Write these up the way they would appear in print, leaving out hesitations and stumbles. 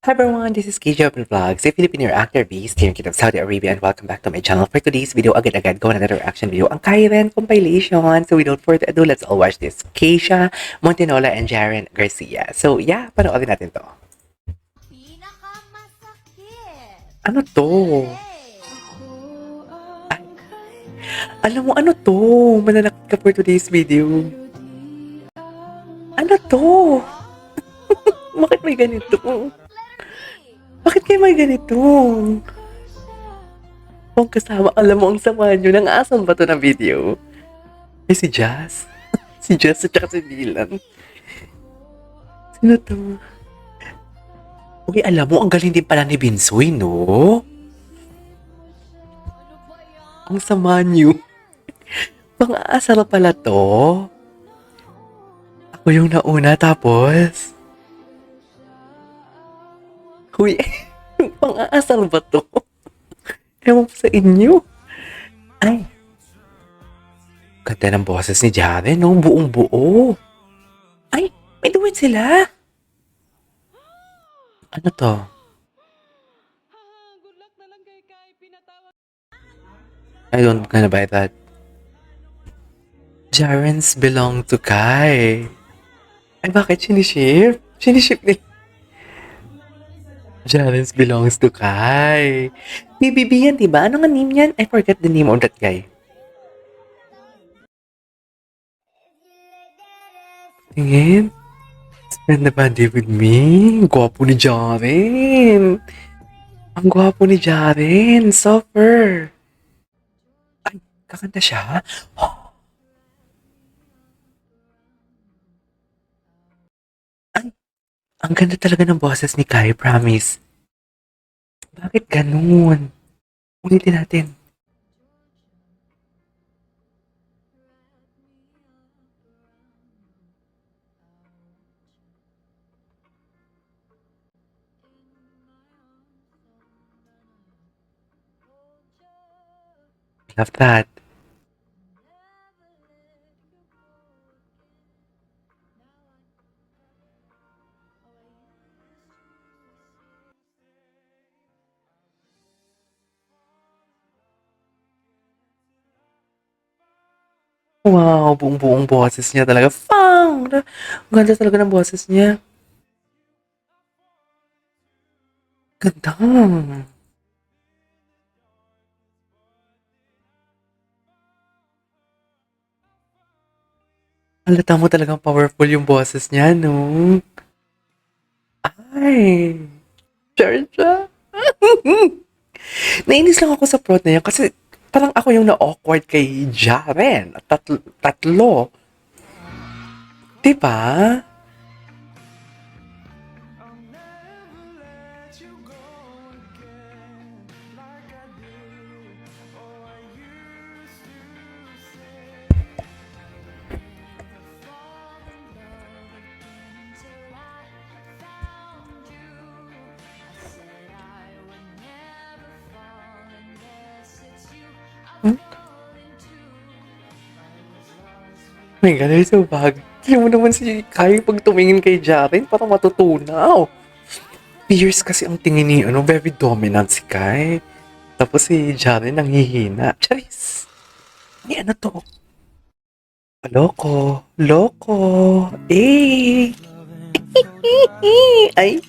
Hi everyone, this is KJ Open Vlogs, a Filipino actor based here in Kingdom, Saudi Arabia, and welcome back to my channel. For today's video, agad-agad go na another reaction video, ang Kairen compilation. So without further ado, let's all watch this. Keisha Montenola and Jaren Garcia. So yeah, panoorin natin to. Pinakamasakit. Ano to? Ay. Alam mo, ano to? Mananakit ka for today's video. Ano to? Bakit may ganito? Bakit kayo may ganito? Kung kasama, alam mo ang sama nyo, nang-asam ba to ng video? Eh, si Jazz? Si Jazz at saka si Dylan. Sino to? Okay, alam mo, ang galing din pala ni Binsoy, no? Ang sama nyo. Pang-aasar pala to. Ako yung nauna, tapos... Huy, pang-aasar ba to? Ewan ko sa inyo. Ay. Ganda ng boses ni Jaren, no? Buong buo. Ay, may duet sila. Ano to? Good luck na lang kay Kai. Pinatawag. I don't gonna buy that. Jaren's belong to Kai. Ay, bakit siniship? Siniship ni... Jaren's belongs to Kai. BBB yan, diba? Ano nga name yan? I forgot the name of that guy. Tingin. Spend the birthday with me. Gwapo ni Jaren. Ang gwapo ni Jaren. Suffer. Ay, kakanta siya? Ay, ang ganda talaga ng boses ni Kai, promise. Bakit ganun? Ulitin natin. Love that. Wow, buong-buong boses niya talaga. Fang! Ang ganda talaga ng boses niya. Ganda. Halata mo talagang powerful yung boses niya, no? Ay, Georgia. Nainis lang ako sa prod na yan kasi parang ako yung na-awkward kay Jaren. Tatlo. Diba? Hmm? My God, they're so bag. Tingnan mo naman si Kai pag tumingin kay Jaren, parang matutunaw. Fierce kasi ang tingin ni, very dominant si Kai. Tapos si Jaren nanghihina. Charis! Ni ano to? Loko. Loko. Eh! Ay!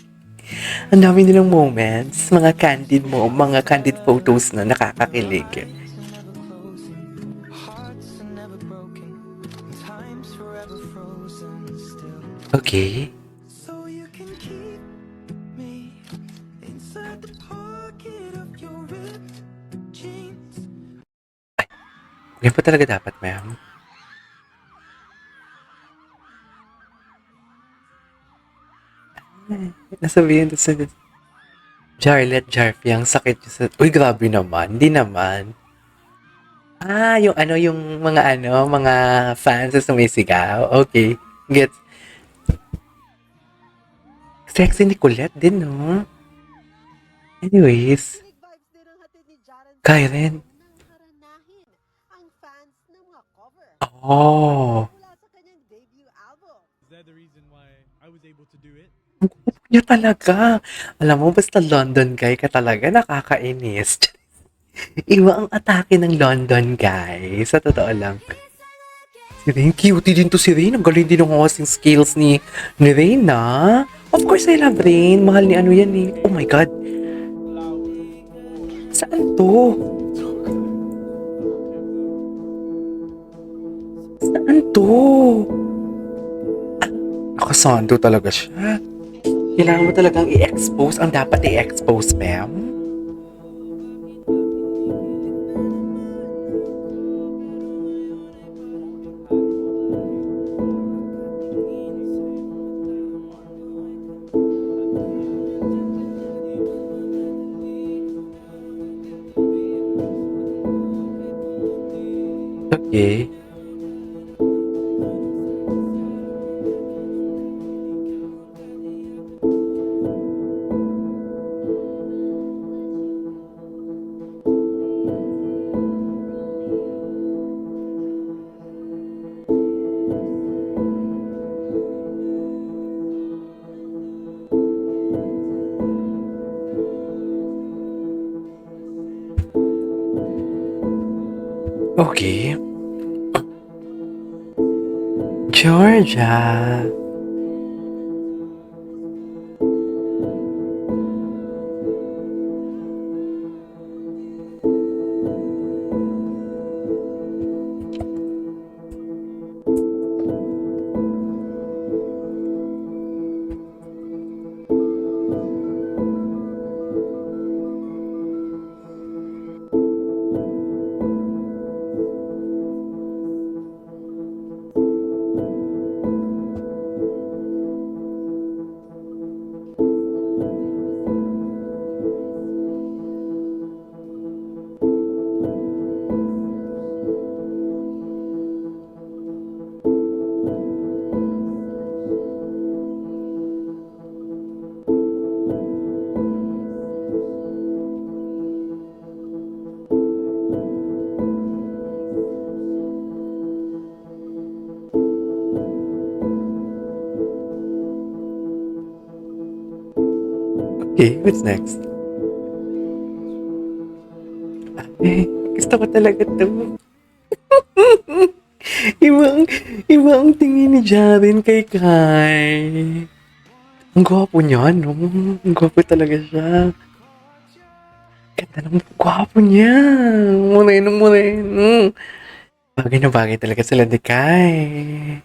Ang dami nilang moments, mga candid photos na nakakakilig. Okay. So you can keep me inside the pocket of your ripped jeans. Ganyan pa talaga dapat, ma'am. Nasabihin to sa Jarlet Jarfy, ang sakit niya sa... Uy, grabe naman. Hindi naman. Ah, yung mga fans na sumisigaw. Okay. Gets. Sexy ni Colette din, no? Anyways, Kilig vibes din ang hatid ni Jaren sa Kairen. nang haranahin ang fans ng mga cover. Oh. Mula sa kanyang debut album. Is that the reason why I was able to do it? Ang gwapo Niya talaga. Alam mo, basta London guy ka talaga, nakakainis. Iba ang atake ng London guy. Sa totoo lang. Si Rain, cutie din to si Rain. Ang galing din ng hosting skills ni Rain, na. Of course, I love Rain. Mahal ni ano yan eh. Oh my God. Saan to? Saan to? Nakasando talaga siya. Kailangan mo talagang i-expose ang dapat i-expose, ma'am. Okay. Okay. Georgia. Okay, what's next? Eh, gusto ko talaga to. Ibang, ibang tingin ni Jaren kay Kai. Ang gwapo niya, no? Ang gwapo talaga siya. Ganda ng gwapo niya. Moreno, moreno. Bagay na bagay talaga sila ni Kai.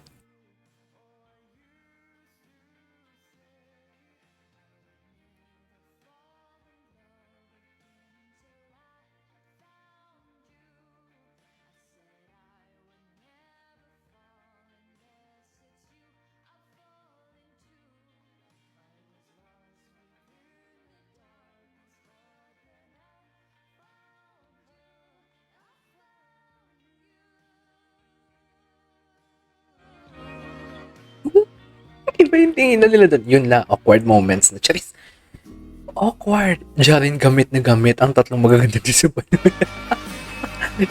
Iba yung tingin na nila doon. Yun lang, awkward moments na. Charis. Awkward. Jaren gamit na gamit ang tatlong magaganda din sa bayan.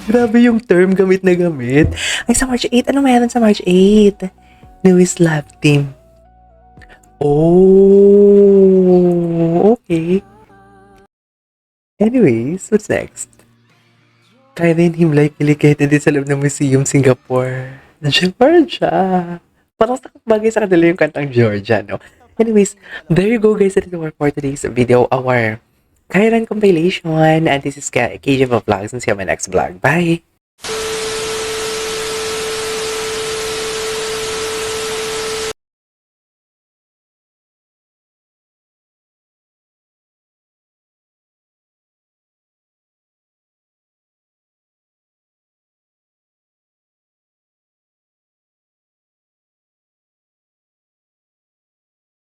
Grabe yung term gamit na gamit. Ay, sa March 8, ano meron sa March 8? Newest Love Team. Oh, okay. Anyways, what's next? Kaya din himlay kilikete din sa loob ng Museum Singapore. Georgia. Parang sa bagay sa kanila yung kantang Georgia, no? Anyways, there you go guys. That is for today's video. Our Kairan compilation. And this is KJ Vlogs. And see you on my next vlog. Bye!